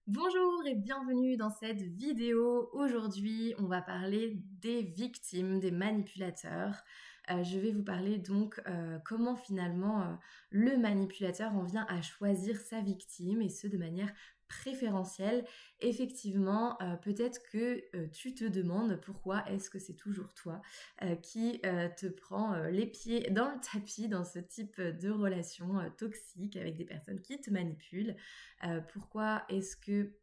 Bonjour et bienvenue dans cette vidéo. Aujourd'hui, on va parler des victimes, des manipulateurs. Je vais vous parler donc comment finalement le manipulateur en vient à choisir sa victime et ce de manière préférentielle. Effectivement, peut-être que tu te demandes pourquoi est-ce que c'est toujours toi qui te prend les pieds dans le tapis dans ce type de relation toxique avec des personnes qui te manipulent. Pourquoi est-ce que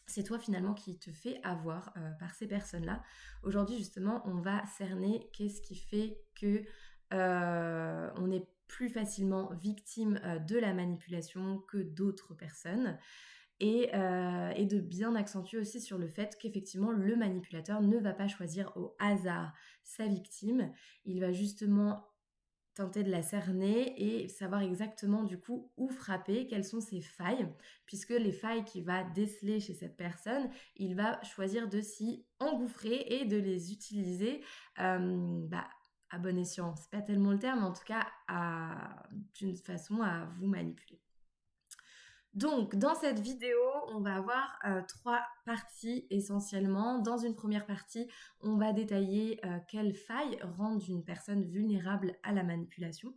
c'est toi finalement qui te fais avoir par ces personnes-là. Aujourd'hui justement, on va cerner qu'est-ce qui fait que on est plus facilement victime de la manipulation que d'autres personnes et de bien accentuer aussi sur le fait qu'effectivement le manipulateur ne va pas choisir au hasard sa victime, il va justement tenter de la cerner et savoir exactement du coup où frapper, quelles sont ses failles, puisque les failles qu'il va déceler chez cette personne, il va choisir de s'y engouffrer et de les utiliser à bon escient. C'est pas tellement le terme, mais en tout cas d'une façon à vous manipuler. Donc, dans cette vidéo, on va avoir trois parties essentiellement. Dans une première partie, on va détailler quelles failles rendent une personne vulnérable à la manipulation.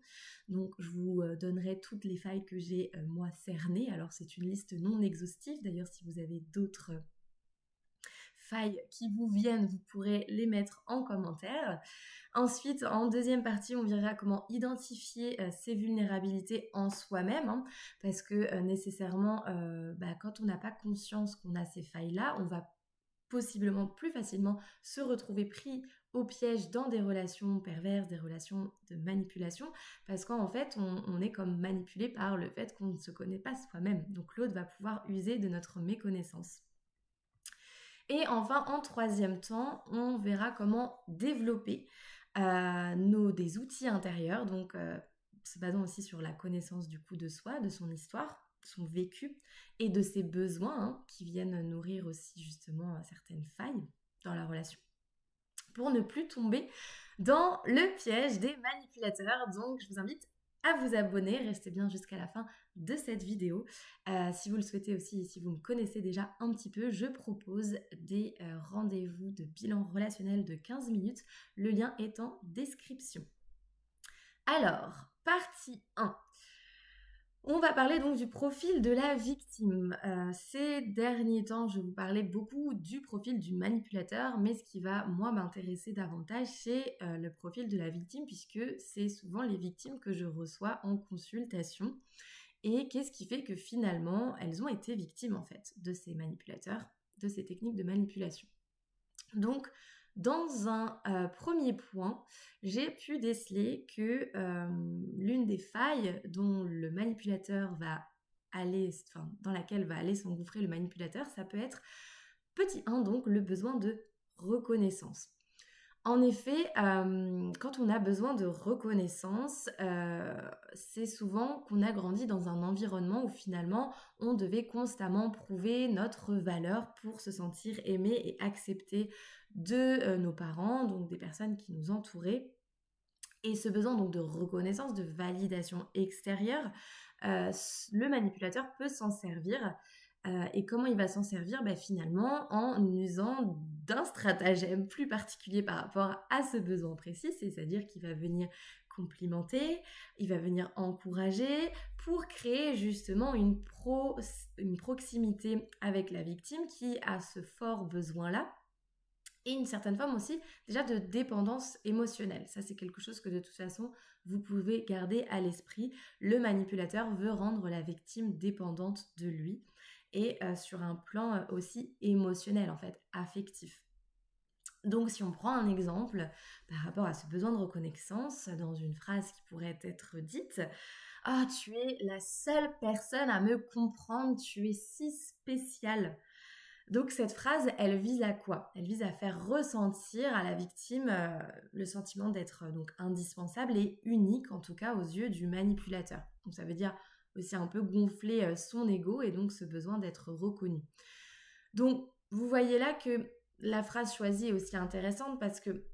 Donc, je vous donnerai toutes les failles que j'ai moi cernées. Alors, c'est une liste non exhaustive. D'ailleurs, si vous avez d'autres failles qui vous viennent, vous pourrez les mettre en commentaire. Ensuite, en deuxième partie, on verra comment identifier ces vulnérabilités en soi-même, hein, parce que nécessairement, quand on n'a pas conscience qu'on a ces failles-là, on va possiblement plus facilement se retrouver pris au piège dans des relations perverses, des relations de manipulation, parce qu'en fait, on est comme manipulé par le fait qu'on ne se connaît pas soi-même. Donc l'autre va pouvoir user de notre méconnaissance. Et enfin, en troisième temps, on verra comment développer des outils intérieurs, donc se basant aussi sur la connaissance du coup de soi, de son histoire, de son vécu et de ses besoins qui viennent nourrir aussi justement certaines failles dans la relation pour ne plus tomber dans le piège des manipulateurs. Donc, je vous invite à vous abonner, restez bien jusqu'à la fin de cette vidéo. Si vous le souhaitez aussi, si vous me connaissez déjà un petit peu, je propose des rendez-vous de bilan relationnel de 15 minutes. Le lien est en description. Alors, partie 1. On va parler donc du profil de la victime. Ces derniers temps, je vous parlais beaucoup du profil du manipulateur, mais ce qui va, moi, m'intéresser davantage, c'est le profil de la victime, puisque c'est souvent les victimes que je reçois en consultation. Et qu'est-ce qui fait que finalement, elles ont été victimes, en fait, de ces manipulateurs, de ces techniques de manipulation. Donc, dans un premier point, j'ai pu déceler que l'une des failles dont le manipulateur va aller, enfin, dans laquelle va aller s'engouffrer le manipulateur, ça peut être petit 1, donc le besoin de reconnaissance. En effet, quand on a besoin de reconnaissance, c'est souvent qu'on a grandi dans un environnement où finalement on devait constamment prouver notre valeur pour se sentir aimé et accepté de nos parents, donc des personnes qui nous entouraient. Et ce besoin donc de reconnaissance, de validation extérieure, le manipulateur peut s'en servir. Et comment il va s'en servir? Finalement, en usant d'un stratagème plus particulier par rapport à ce besoin précis, c'est-à-dire qu'il va venir complimenter, il va venir encourager pour créer justement une proximité avec la victime qui a ce fort besoin-là et une certaine forme aussi déjà de dépendance émotionnelle. Ça, c'est quelque chose que de toute façon, vous pouvez garder à l'esprit. Le manipulateur veut rendre la victime dépendante de lui et sur un plan aussi émotionnel, en fait, affectif. Donc, si on prend un exemple par rapport à ce besoin de reconnaissance, dans une phrase qui pourrait être dite: «Ah, tu es la seule personne à me comprendre, tu es si spéciale». Donc cette phrase, elle vise à quoi? Elle vise à faire ressentir à la victime le sentiment d'être donc indispensable et unique, en tout cas aux yeux du manipulateur. Donc ça veut dire aussi un peu gonfler son ego et donc ce besoin d'être reconnu. Donc vous voyez là que la phrase choisie est aussi intéressante parce que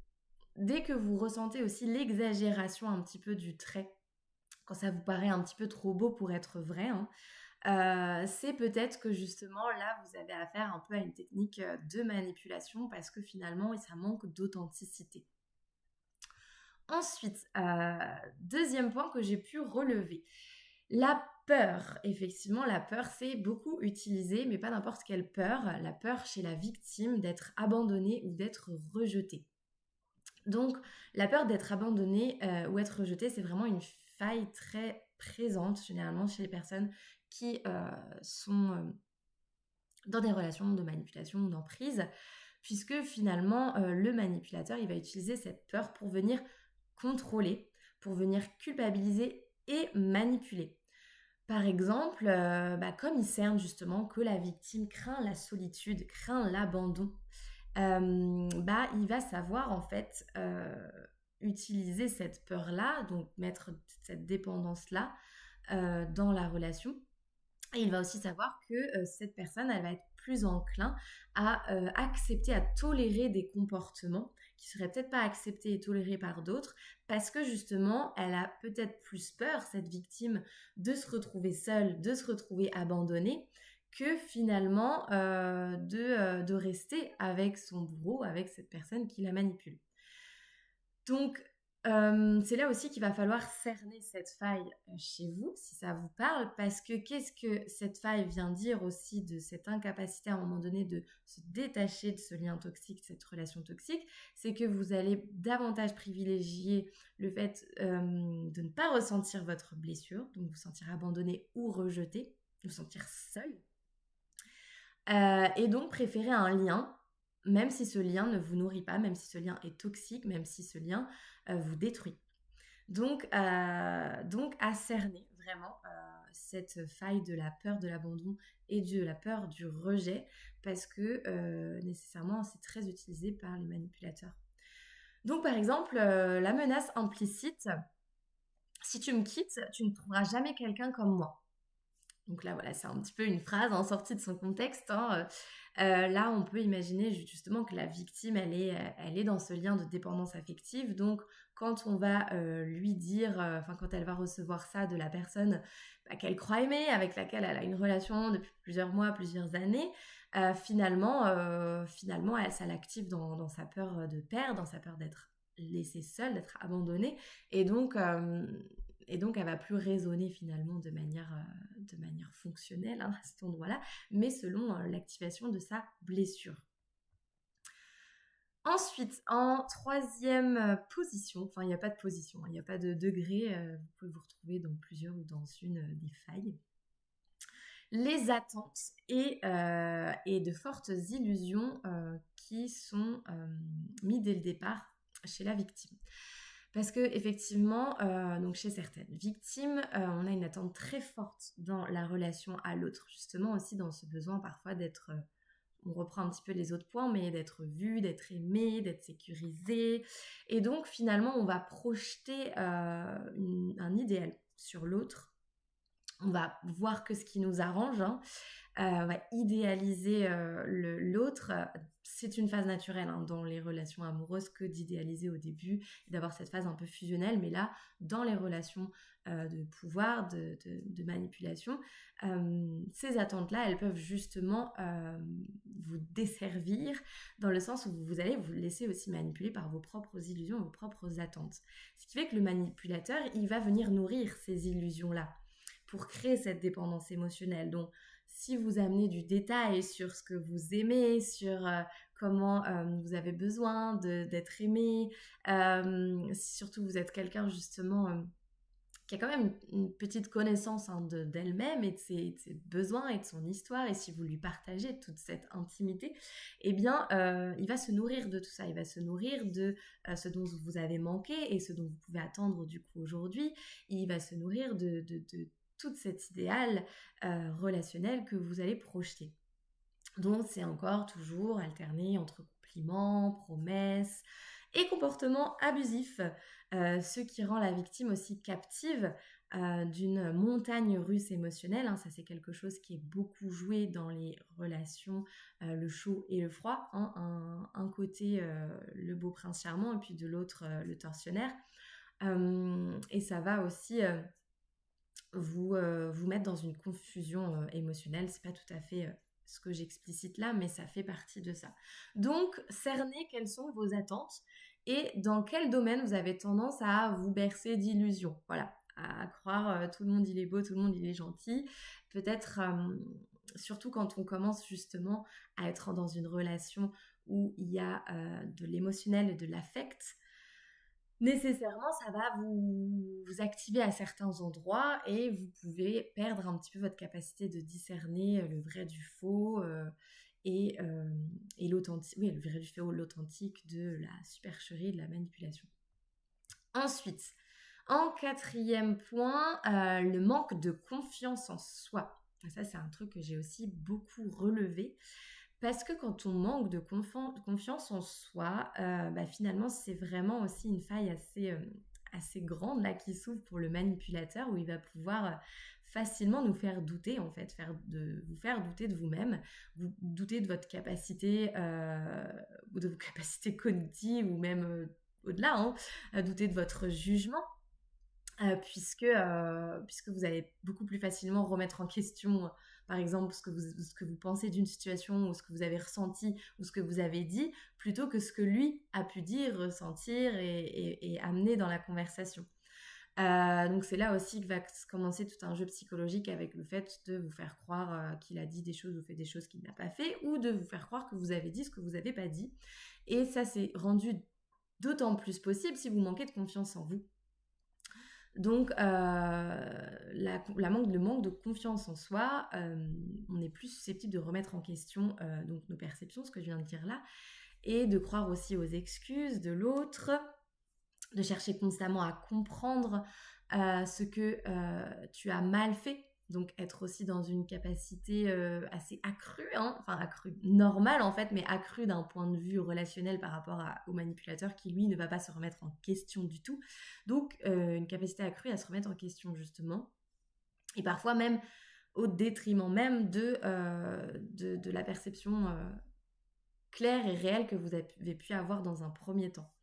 dès que vous ressentez aussi l'exagération un petit peu du trait, quand ça vous paraît un petit peu trop beau pour être vrai, hein, c'est peut-être que justement là, vous avez affaire un peu à une technique de manipulation parce que finalement, ça manque d'authenticité. Ensuite, deuxième point que j'ai pu relever, la peur. Effectivement, la peur, c'est beaucoup utilisé, mais pas n'importe quelle peur. La peur chez la victime d'être abandonnée ou d'être rejetée. Donc, la peur d'être abandonnée ou être rejetée, c'est vraiment une faille très présente, généralement, chez les personnes qui sont dans des relations de manipulation ou d'emprise, puisque finalement, le manipulateur, il va utiliser cette peur pour venir contrôler, pour venir culpabiliser et manipuler. Par exemple, comme il cerne justement que la victime craint la solitude, craint l'abandon, il va savoir en fait utiliser cette peur-là, donc mettre cette dépendance-là dans la relation. Et il va aussi savoir que cette personne, elle va être plus enclin à accepter, à tolérer des comportements qui seraient peut-être pas acceptés et tolérés par d'autres, parce que justement, elle a peut-être plus peur, cette victime, de se retrouver seule, de se retrouver abandonnée, que finalement de rester avec son bourreau, avec cette personne qui la manipule. Donc, c'est là aussi qu'il va falloir cerner cette faille chez vous, si ça vous parle, parce que qu'est-ce que cette faille vient dire aussi de cette incapacité à un moment donné de se détacher de ce lien toxique, de cette relation toxique, c'est que vous allez davantage privilégier le fait de ne pas ressentir votre blessure, donc vous sentir abandonné ou rejeté, vous sentir seul, et donc préférer un lien, même si ce lien ne vous nourrit pas, même si ce lien est toxique, même si ce lien vous détruit. Donc à cerner vraiment cette faille de la peur de l'abandon et de la peur du rejet, parce que nécessairement c'est très utilisé par les manipulateurs. Donc par exemple, la menace implicite, si tu me quittes, tu ne trouveras jamais quelqu'un comme moi. Donc là, voilà, c'est un petit peu une phrase en sortie de son contexte, hein. Là, on peut imaginer justement que la victime, elle est dans ce lien de dépendance affective. Donc, quand on va lui dire, quand elle va recevoir ça de la personne qu'elle croit aimer, avec laquelle elle a une relation depuis plusieurs mois, plusieurs années, finalement, ça l'active dans sa peur de perdre, dans sa peur d'être laissée seule, d'être abandonnée. Et donc, elle va plus raisonner finalement de manière fonctionnelle, hein, à cet endroit-là, mais selon l'activation de sa blessure. Ensuite, en troisième position, enfin il n'y a pas de position, il n'y a pas de degré, vous pouvez vous retrouver dans plusieurs ou dans une des failles. Les attentes et de fortes illusions qui sont mises dès le départ chez la victime. Parce que effectivement, donc chez certaines victimes, on a une attente très forte dans la relation à l'autre, justement aussi dans ce besoin parfois d'être, on reprend un petit peu les autres points, mais d'être vu, d'être aimé, d'être sécurisé. Et donc finalement, on va projeter un idéal sur l'autre. On va voir que ce qui nous arrange, hein. On va idéaliser l'autre. C'est une phase naturelle, hein, dans les relations amoureuses que d'idéaliser au début et d'avoir cette phase un peu fusionnelle. Mais là, dans les relations de pouvoir, de manipulation, ces attentes-là, elles peuvent justement vous desservir dans le sens où vous allez vous laisser aussi manipuler par vos propres illusions, vos propres attentes. Ce qui fait que le manipulateur, il va venir nourrir ces illusions-là pour créer cette dépendance émotionnelle. Donc, si vous amenez du détail sur ce que vous aimez, sur comment vous avez besoin d'être aimé, si surtout vous êtes quelqu'un justement qui a quand même une petite connaissance, hein, d'elle-même et de ses besoins et de son histoire, et si vous lui partagez toute cette intimité, eh bien, il va se nourrir de tout ça, il va se nourrir de ce dont vous avez manqué et ce dont vous pouvez attendre du coup aujourd'hui, il va se nourrir de tout cet idéal relationnel que vous allez projeter. Donc c'est encore toujours alterné entre compliments, promesses et comportements abusifs, ce qui rend la victime aussi captive d'une montagne russe émotionnelle, hein. Ça c'est quelque chose qui est beaucoup joué dans les relations, le chaud et le froid, hein. Un côté le beau prince charmant et puis de l'autre le tortionnaire. Et ça va aussi vous mettre dans une confusion émotionnelle. C'est pas tout à fait ce que j'explicite là, mais ça fait partie de ça. Donc, cernez quelles sont vos attentes et dans quel domaine vous avez tendance à vous bercer d'illusions. Voilà, à croire tout le monde il est beau, tout le monde il est gentil. Peut-être, surtout quand on commence justement à être dans une relation où il y a de l'émotionnel et de l'affect, nécessairement, ça va vous activer à certains endroits et vous pouvez perdre un petit peu votre capacité de discerner le vrai du faux et l'authentique, oui, le vrai du faux, l'authentique de la supercherie, de la manipulation. Ensuite, en quatrième point, le manque de confiance en soi. Ça, c'est un truc que j'ai aussi beaucoup relevé. Parce que quand on manque de confiance en soi, finalement, c'est vraiment aussi une faille assez grande là, qui s'ouvre pour le manipulateur, où il va pouvoir facilement nous faire douter, en fait, vous faire douter de vous-même, vous douter de votre capacité, ou de vos capacités cognitives, ou même au-delà, hein, douter de votre jugement. Puisque vous allez beaucoup plus facilement remettre en question, par exemple, ce que vous pensez d'une situation ou ce que vous avez ressenti ou ce que vous avez dit, plutôt que ce que lui a pu dire, ressentir et amener dans la conversation. Donc c'est là aussi que va commencer tout un jeu psychologique avec le fait de vous faire croire qu'il a dit des choses ou fait des choses qu'il n'a pas fait, ou de vous faire croire que vous avez dit ce que vous n'avez pas dit. Et ça, c'est rendu d'autant plus possible si vous manquez de confiance en vous. Donc, le manque de confiance en soi, on est plus susceptible de remettre en question donc nos perceptions, ce que je viens de dire là, et de croire aussi aux excuses de l'autre, de chercher constamment à comprendre ce que tu as mal fait. Donc être aussi dans une capacité assez accrue, hein, enfin accrue, normale en fait, mais accrue d'un point de vue relationnel par rapport au manipulateur qui lui ne va pas se remettre en question du tout. Donc une capacité accrue à se remettre en question justement. Et parfois même au détriment même de la perception claire et réelle que vous avez pu avoir dans un premier temps.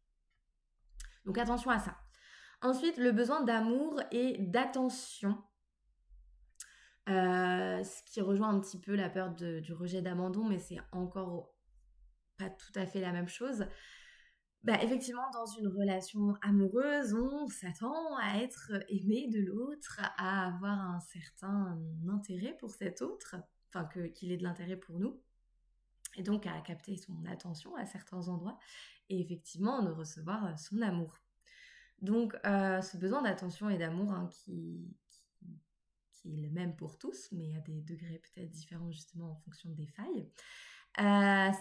Donc attention à ça. Ensuite, le besoin d'amour et d'attention. Ce qui rejoint un petit peu la peur du rejet d'abandon, mais c'est encore pas tout à fait la même chose. Effectivement, dans une relation amoureuse, on s'attend à être aimé de l'autre, à avoir un certain intérêt pour cet autre, enfin qu'il ait de l'intérêt pour nous, et donc à capter son attention à certains endroits, et effectivement de recevoir son amour. Donc, ce besoin d'attention et d'amour hein, qui est le même pour tous, mais à des degrés peut-être différents justement en fonction des failles,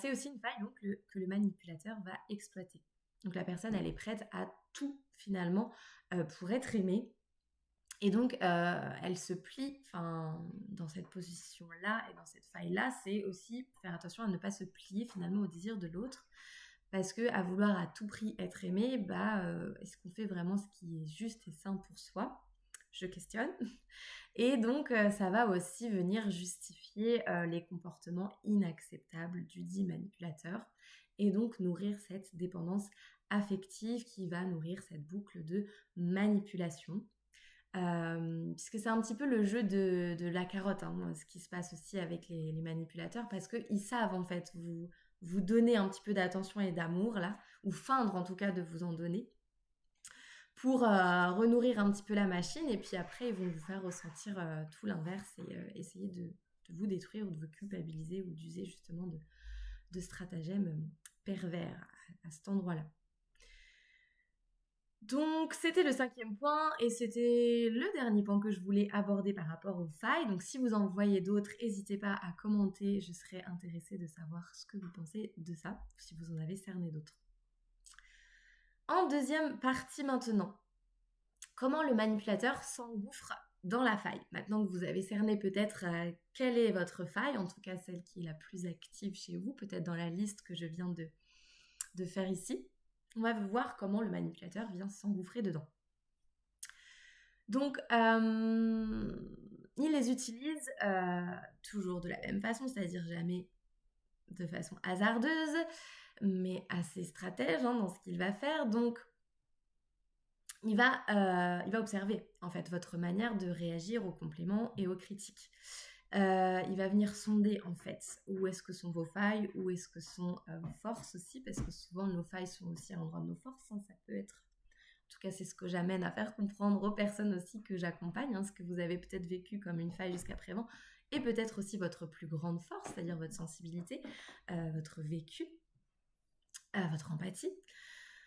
c'est aussi une faille donc, que le manipulateur va exploiter. Donc la personne, elle est prête à tout finalement pour être aimée. Et donc, elle se plie, dans cette position-là et dans cette faille-là, c'est aussi faire attention à ne pas se plier finalement au désir de l'autre. Parce que à vouloir à tout prix être aimé, est-ce qu'on fait vraiment ce qui est juste et sain pour soi? Je questionne. Et donc, ça va aussi venir justifier les comportements inacceptables du dit manipulateur et donc nourrir cette dépendance affective qui va nourrir cette boucle de manipulation. Puisque c'est un petit peu le jeu de la carotte, hein, ce qui se passe aussi avec les manipulateurs, parce qu'ils savent en fait vous donner un petit peu d'attention et d'amour là, ou feindre en tout cas de vous en donner, pour renourrir un petit peu la machine, et puis après ils vont vous faire ressentir tout l'inverse et essayer de vous détruire ou de vous culpabiliser ou d'user justement de stratagèmes pervers à cet endroit-là. Donc c'était le 5e point et c'était le dernier point que je voulais aborder par rapport aux failles. Donc si vous en voyez d'autres, n'hésitez pas à commenter, je serais intéressée de savoir ce que vous pensez de ça, si vous en avez cerné d'autres. En deuxième partie maintenant, comment le manipulateur s'engouffre dans la faille. Maintenant que vous avez cerné peut-être quelle est votre faille, en tout cas celle qui est la plus active chez vous, peut-être dans la liste que je viens de faire ici, on va voir comment le manipulateur vient s'engouffrer dedans. Donc, il les utilise toujours de la même façon, c'est-à-dire jamais de façon hasardeuse, mais assez stratège dans ce qu'il va faire. Donc, il va observer en fait votre manière de réagir aux compliments et aux critiques. Il va venir sonder en fait où est-ce que sont vos failles, où est-ce que sont vos forces aussi, parce que souvent nos failles sont aussi à l'endroit de nos forces, hein. Ça peut être, en tout cas c'est ce que j'amène à faire comprendre aux personnes aussi que j'accompagne, hein, ce que vous avez peut-être vécu comme une faille jusqu'à présent, et peut-être aussi votre plus grande force, c'est-à-dire votre sensibilité, votre vécu, votre empathie.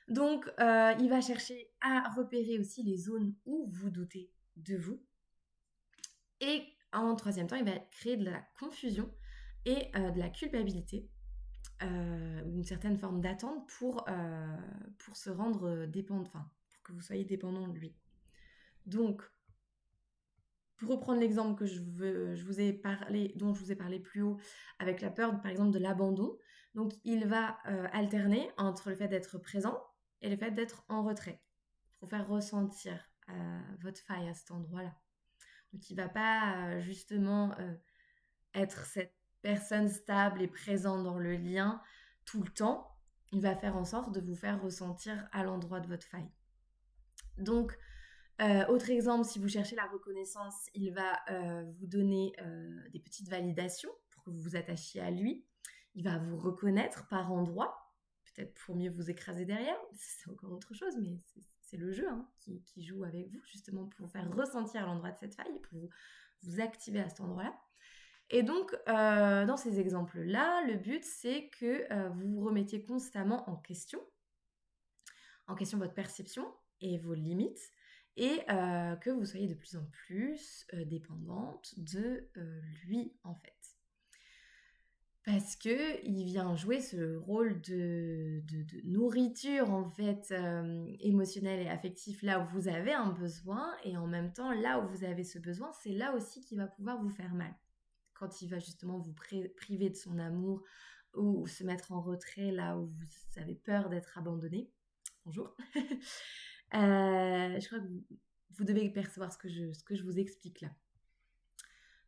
Donc, il va chercher à repérer aussi les zones où vous doutez de vous. Et en troisième temps, il va créer de la confusion et de la culpabilité, une certaine forme d'attente pour se rendre dépendant, enfin, pour que vous soyez dépendant de lui. Donc, pour reprendre l'exemple que je vous ai parlé, dont je vous ai parlé plus haut, avec la peur, par exemple, de l'abandon, donc il va alterner entre le fait d'être présent et le fait d'être en retrait, pour faire ressentir votre faille à cet endroit-là. Donc il ne va pas justement être cette personne stable et présente dans le lien tout le temps. Il va faire en sorte de vous faire ressentir à l'endroit de votre faille. Donc, autre exemple, si vous cherchez la reconnaissance, il va vous donner des petites validations pour que vous vous attachiez à lui. Il va vous reconnaître par endroits, peut-être pour mieux vous écraser derrière. C'est encore autre chose, mais c'est le jeu hein, qui joue avec vous, justement pour vous faire ressentir à l'endroit de cette faille, pour vous activer à cet endroit-là. Et donc, dans ces exemples-là, le but, c'est que vous vous remettiez constamment en question votre perception et vos limites, et que vous soyez de plus en plus dépendante de lui, en fait. Parce qu'il vient jouer ce rôle de nourriture, en fait, émotionnelle et affectif, là où vous avez un besoin, et en même temps, là où vous avez ce besoin, c'est là aussi qu'il va pouvoir vous faire mal. Quand il va justement vous priver de son amour ou se mettre en retrait, là où vous avez peur d'être abandonné. Bonjour. Je crois que vous devez percevoir ce que je vous explique là.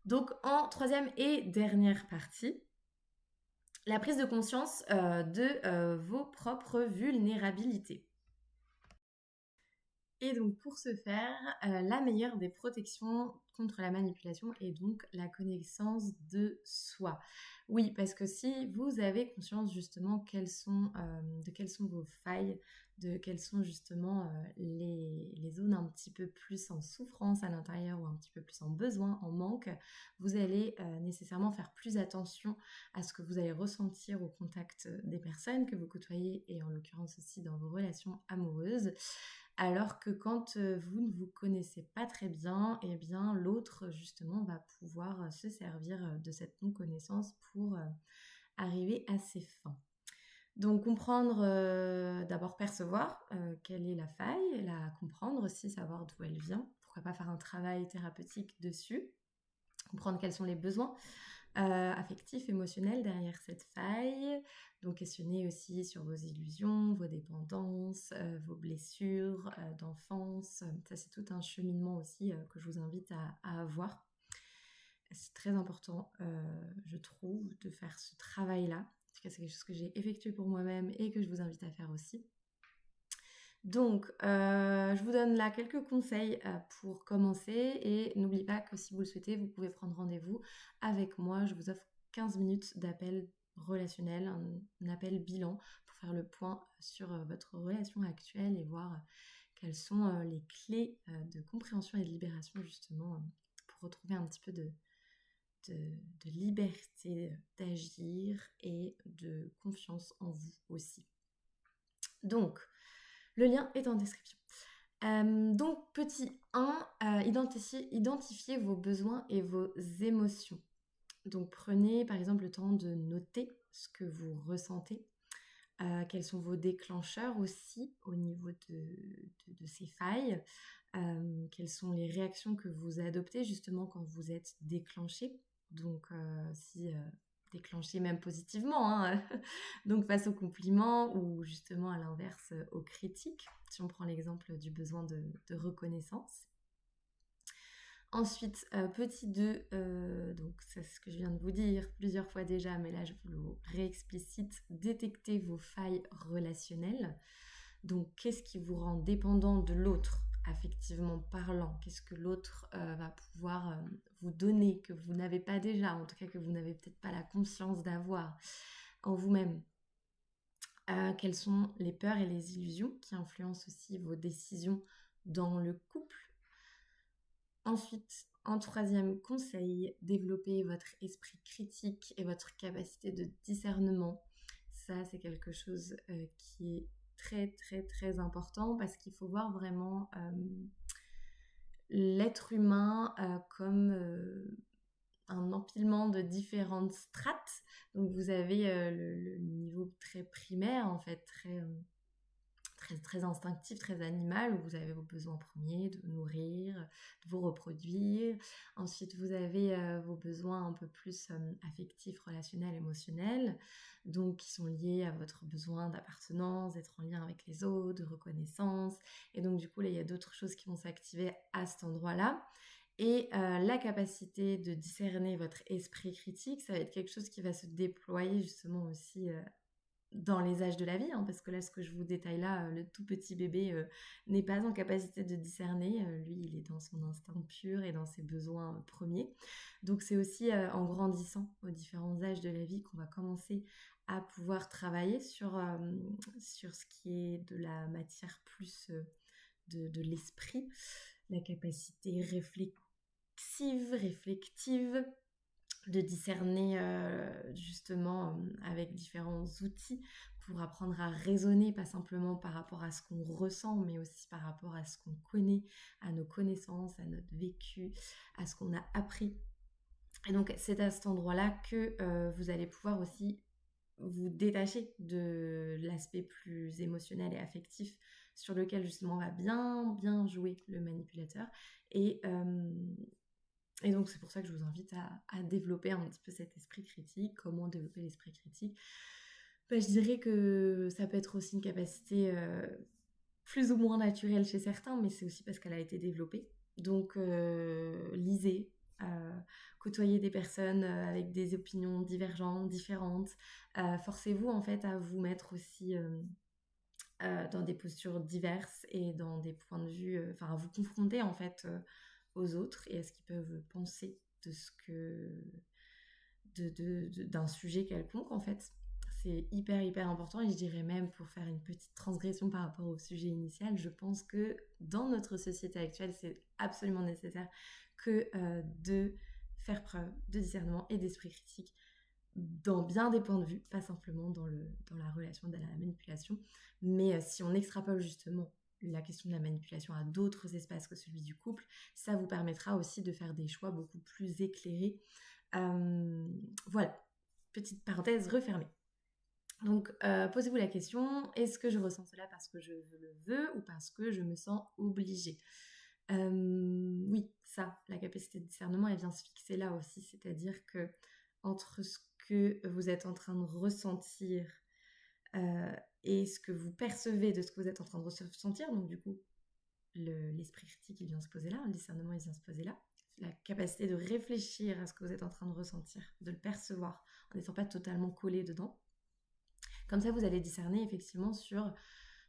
Donc, en troisième et dernière partie, la prise de conscience de vos propres vulnérabilités. Et donc, pour ce faire, la meilleure des protections contre la manipulation est donc la connaissance de soi. Oui, parce que si vous avez conscience justement de quelles sont vos failles, de quelles sont justement les zones un petit peu plus en souffrance à l'intérieur ou un petit peu plus en besoin, en manque, vous allez nécessairement faire plus attention à ce que vous allez ressentir au contact des personnes que vous côtoyez et en l'occurrence aussi dans vos relations amoureuses. Alors que quand vous ne vous connaissez pas très bien, eh bien l'autre justement va pouvoir se servir de cette non-connaissance pour arriver à ses fins. Donc comprendre, d'abord percevoir quelle est la faille, la comprendre aussi, savoir d'où elle vient. Pourquoi pas faire un travail thérapeutique dessus, comprendre quels sont les besoins affectifs, émotionnels derrière cette faille. Donc questionner aussi sur vos illusions, vos dépendances, vos blessures d'enfance. Ça c'est tout un cheminement aussi que je vous invite à avoir. C'est très important, je trouve, de faire ce travail-là. En tout cas, c'est quelque chose que j'ai effectué pour moi-même et que je vous invite à faire aussi. Donc, je vous donne là quelques conseils pour commencer, et n'oubliez pas que si vous le souhaitez, vous pouvez prendre rendez-vous avec moi. Je vous offre 15 minutes d'appel relationnel, un appel bilan pour faire le point sur votre relation actuelle et voir quelles sont les clés de compréhension et de libération justement pour retrouver un petit peu de liberté d'agir et de confiance en vous aussi. Donc, le lien est en description. Donc, petit 1, identifiez vos besoins et vos émotions. Donc, prenez par exemple le temps de noter ce que vous ressentez. Quels sont vos déclencheurs aussi au niveau de ces failles. Quelles sont les réactions que vous adoptez justement quand vous êtes déclenché. Donc, si déclenché même positivement, hein, donc face aux compliments ou justement à l'inverse aux critiques, si on prend l'exemple du besoin de reconnaissance. Ensuite, petit 2, donc c'est ce que je viens de vous dire plusieurs fois déjà, mais là je vous le réexplicite, détectez vos failles relationnelles. Donc, qu'est-ce qui vous rend dépendant de l'autre, affectivement parlant? Qu'est-ce que l'autre va pouvoir vous donner, que vous n'avez pas déjà, en tout cas que vous n'avez peut-être pas la conscience d'avoir en vous-même? Quelles sont les peurs et les illusions qui influencent aussi vos décisions dans le couple? Ensuite, en troisième conseil, développer votre esprit critique et votre capacité de discernement. Ça, c'est quelque chose qui est très, très, très important parce qu'il faut voir vraiment l'être humain comme un empilement de différentes strates. Donc, vous avez le niveau très primaire, en fait, très, très instinctif, très animal, où vous avez vos besoins premiers de vous nourrir, de vous reproduire. Ensuite, vous avez vos besoins un peu plus affectifs, relationnels, émotionnels, donc qui sont liés à votre besoin d'appartenance, d'être en lien avec les autres, de reconnaissance. Et donc, du coup, là, il y a d'autres choses qui vont s'activer à cet endroit-là. Et la capacité de discerner votre esprit critique, ça va être quelque chose qui va se déployer justement aussi dans les âges de la vie, hein, parce que là, ce que je vous détaille là, le tout petit bébé n'est pas en capacité de discerner. Lui, il est dans son instinct pur et dans ses besoins premiers. Donc, c'est aussi en grandissant aux différents âges de la vie qu'on va commencer à pouvoir travailler sur ce qui est de la matière plus de l'esprit, la capacité réflective, de discerner justement avec différents outils pour apprendre à raisonner, pas simplement par rapport à ce qu'on ressent, mais aussi par rapport à ce qu'on connaît, à nos connaissances, à notre vécu, à ce qu'on a appris. Et donc c'est à cet endroit-là que vous allez pouvoir aussi vous détacher de l'aspect plus émotionnel et affectif sur lequel justement va bien bien jouer le manipulateur. Et donc, c'est pour ça que je vous invite à développer un petit peu cet esprit critique. Comment développer l'esprit critique? Je dirais que ça peut être aussi une capacité plus ou moins naturelle chez certains, mais c'est aussi parce qu'elle a été développée. Donc, lisez, côtoyez des personnes avec des opinions divergentes, différentes. Forcez-vous en fait à vous mettre aussi dans des postures diverses et dans des points de vue, à vous confronter en fait aux autres et à ce qu'ils peuvent penser de ce que d'un sujet quelconque en fait. C'est hyper hyper important et je dirais même pour faire une petite transgression par rapport au sujet initial, je pense que dans notre société actuelle, c'est absolument nécessaire que de faire preuve de discernement et d'esprit critique dans bien des points de vue, pas simplement dans la relation, dans la manipulation. Mais si on extrapole justement la question de la manipulation à d'autres espaces que celui du couple, ça vous permettra aussi de faire des choix beaucoup plus éclairés. Voilà, petite parenthèse refermée. Donc, posez-vous la question, est-ce que je ressens cela parce que je le veux ou parce que je me sens obligée? Oui, ça, la capacité de discernement, elle vient se fixer là aussi, c'est-à-dire que entre ce que vous êtes en train de ressentir et ce que vous percevez de ce que vous êtes en train de ressentir, donc du coup, l'esprit critique, il vient se poser là, le discernement, il vient se poser là, la capacité de réfléchir à ce que vous êtes en train de ressentir, de le percevoir, en n'étant pas totalement collé dedans. Comme ça, vous allez discerner effectivement sur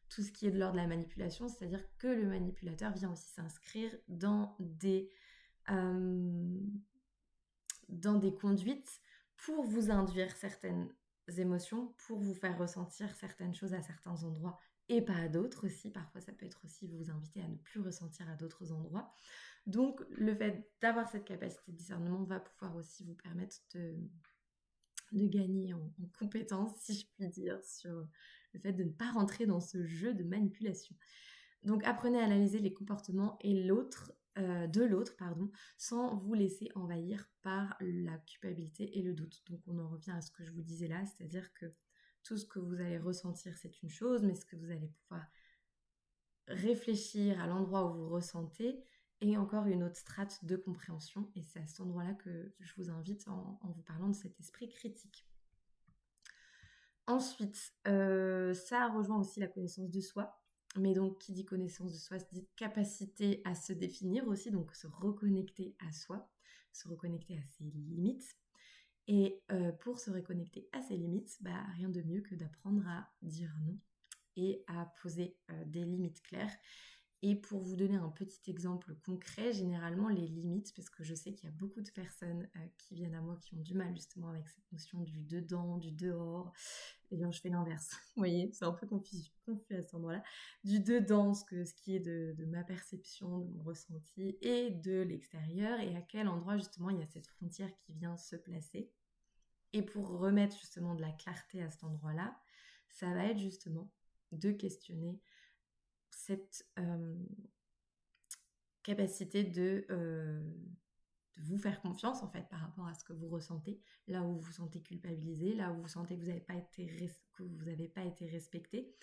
tout ce qui est de l'ordre de la manipulation, c'est-à-dire que le manipulateur vient aussi s'inscrire dans des conduites pour vous induire certaines émotions, pour vous faire ressentir certaines choses à certains endroits et pas à d'autres aussi. Parfois, ça peut être aussi vous inviter à ne plus ressentir à d'autres endroits. Donc, le fait d'avoir cette capacité de discernement va pouvoir aussi vous permettre de gagner en compétences, si je puis dire, sur le fait de ne pas rentrer dans ce jeu de manipulation. Donc, apprenez à analyser les comportements de l'autre, sans vous laisser envahir par la culpabilité et le doute. Donc, on en revient à ce que je vous disais là, c'est-à-dire que tout ce que vous allez ressentir, c'est une chose, mais ce que vous allez pouvoir réfléchir à l'endroit où vous ressentez et encore une autre strate de compréhension. Et c'est à cet endroit-là que je vous invite en vous parlant de cet esprit critique. Ensuite, ça rejoint aussi la connaissance de soi. Mais donc, qui dit connaissance de soi, se dit capacité à se définir aussi, donc se reconnecter à soi, se reconnecter à ses limites. Et pour se reconnecter à ses limites, rien de mieux que d'apprendre à dire non et à poser des limites claires. Et pour vous donner un petit exemple concret, généralement les limites, parce que je sais qu'il y a beaucoup de personnes qui viennent à moi qui ont du mal justement avec cette notion du dedans, du dehors, et bien je fais l'inverse, vous voyez, c'est un peu confus à cet endroit-là, du dedans, ce qui est de ma perception, de mon ressenti, et de l'extérieur, et à quel endroit justement il y a cette frontière qui vient se placer. Et pour remettre justement de la clarté à cet endroit-là, ça va être justement de questionner cette capacité de vous faire confiance en fait par rapport à ce que vous ressentez, là où vous vous sentez culpabilisé, là où vous sentez que vous n'avez pas été respecté,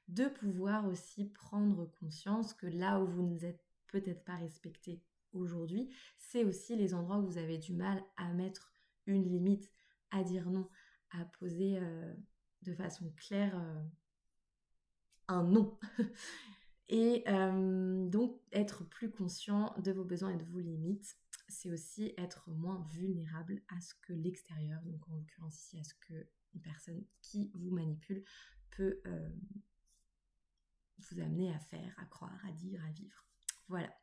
de pouvoir aussi prendre conscience que là où vous ne êtes peut-être pas respecté aujourd'hui, c'est aussi les endroits où vous avez du mal à mettre une limite, à dire non, à poser de façon claire un non. Et donc, être plus conscient de vos besoins et de vos limites, c'est aussi être moins vulnérable à ce que l'extérieur, donc en l'occurrence ici à ce que une personne qui vous manipule peut vous amener à faire, à croire, à dire, à vivre. Voilà.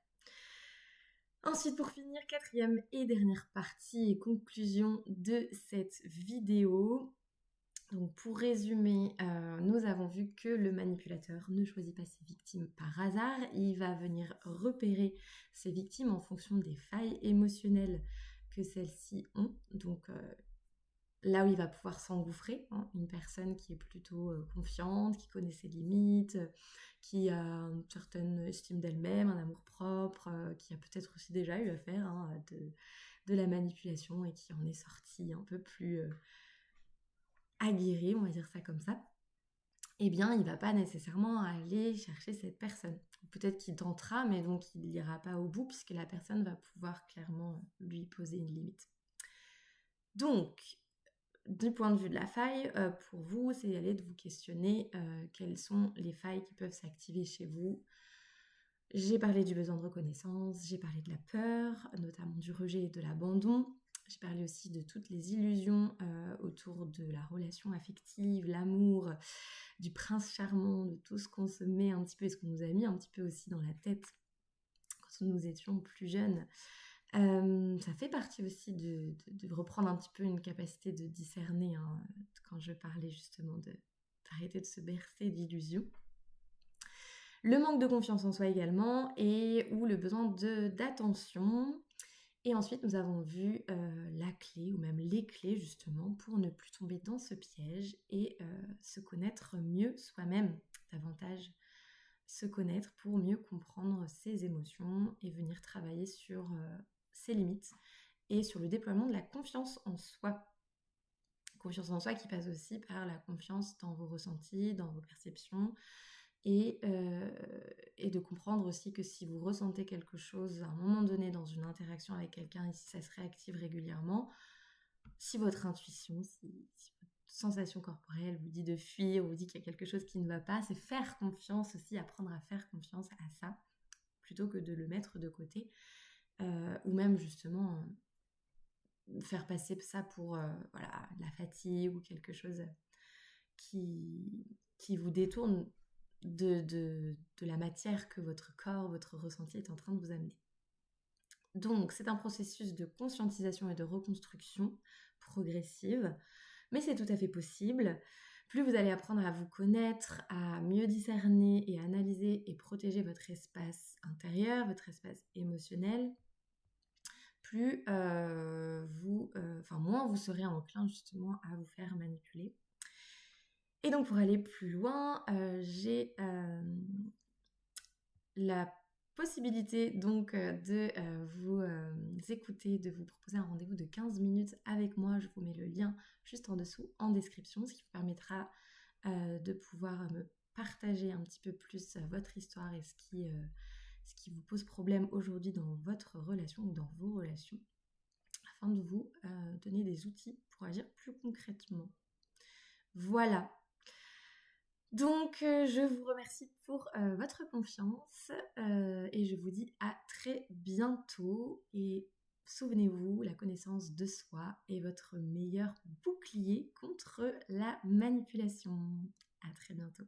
Ensuite, pour finir, quatrième et dernière partie et conclusion de cette vidéo. Donc pour résumer, nous avons vu que le manipulateur ne choisit pas ses victimes par hasard, il va venir repérer ses victimes en fonction des failles émotionnelles que celles-ci ont. Donc là où il va pouvoir s'engouffrer, hein, une personne qui est plutôt confiante, qui connaît ses limites, qui a une certaine estime d'elle-même, un amour-propre, qui a peut-être aussi déjà eu affaire de la manipulation et qui en est sortie un peu plus aguerri, on va dire ça comme ça, eh bien, il ne va pas nécessairement aller chercher cette personne. Peut-être qu'il tentera, mais donc il n'ira pas au bout puisque la personne va pouvoir clairement lui poser une limite. Donc, du point de vue de la faille, pour vous, c'est d'aller de vous questionner quelles sont les failles qui peuvent s'activer chez vous. J'ai parlé du besoin de reconnaissance, j'ai parlé de la peur, notamment du rejet et de l'abandon. J'ai parlé aussi de toutes les illusions autour de la relation affective, l'amour, du prince charmant, de tout ce qu'on se met un petit peu et ce qu'on nous a mis un petit peu aussi dans la tête quand nous étions plus jeunes. Ça fait partie aussi de reprendre un petit peu une capacité de discerner, hein, quand je parlais justement d'arrêter de se bercer d'illusions. Le manque de confiance en soi également, ou le besoin d'attention. Et ensuite, nous avons vu la clé, ou même les clés justement, pour ne plus tomber dans ce piège et se connaître mieux soi-même, davantage se connaître pour mieux comprendre ses émotions et venir travailler sur ses limites et sur le déploiement de la confiance en soi. Confiance en soi qui passe aussi par la confiance dans vos ressentis, dans vos perceptions, et de comprendre aussi que si vous ressentez quelque chose à un moment donné dans une interaction avec quelqu'un et si ça se réactive régulièrement, si votre intuition, si votre sensation corporelle vous dit de fuir ou vous dit qu'il y a quelque chose qui ne va pas, c'est faire confiance aussi, apprendre à faire confiance à ça plutôt que de le mettre de côté ou même justement faire passer ça pour voilà, la fatigue ou quelque chose qui vous détourne de la matière que votre corps, votre ressenti est en train de vous amener. Donc, c'est un processus de conscientisation et de reconstruction progressive, mais c'est tout à fait possible. Plus vous allez apprendre à vous connaître, à mieux discerner et analyser et protéger votre espace intérieur, votre espace émotionnel, plus moins vous serez enclin justement à vous faire manipuler. Et donc pour aller plus loin, j'ai la possibilité donc de vous écouter, de vous proposer un rendez-vous de 15 minutes avec moi. Je vous mets le lien juste en dessous en description, ce qui vous permettra de pouvoir me partager un petit peu plus votre histoire et ce qui vous pose problème aujourd'hui dans votre relation ou dans vos relations, afin de vous donner des outils pour agir plus concrètement. Voilà. Donc, je vous remercie pour votre confiance et je vous dis à très bientôt. Et souvenez-vous, la connaissance de soi est votre meilleur bouclier contre la manipulation. À très bientôt.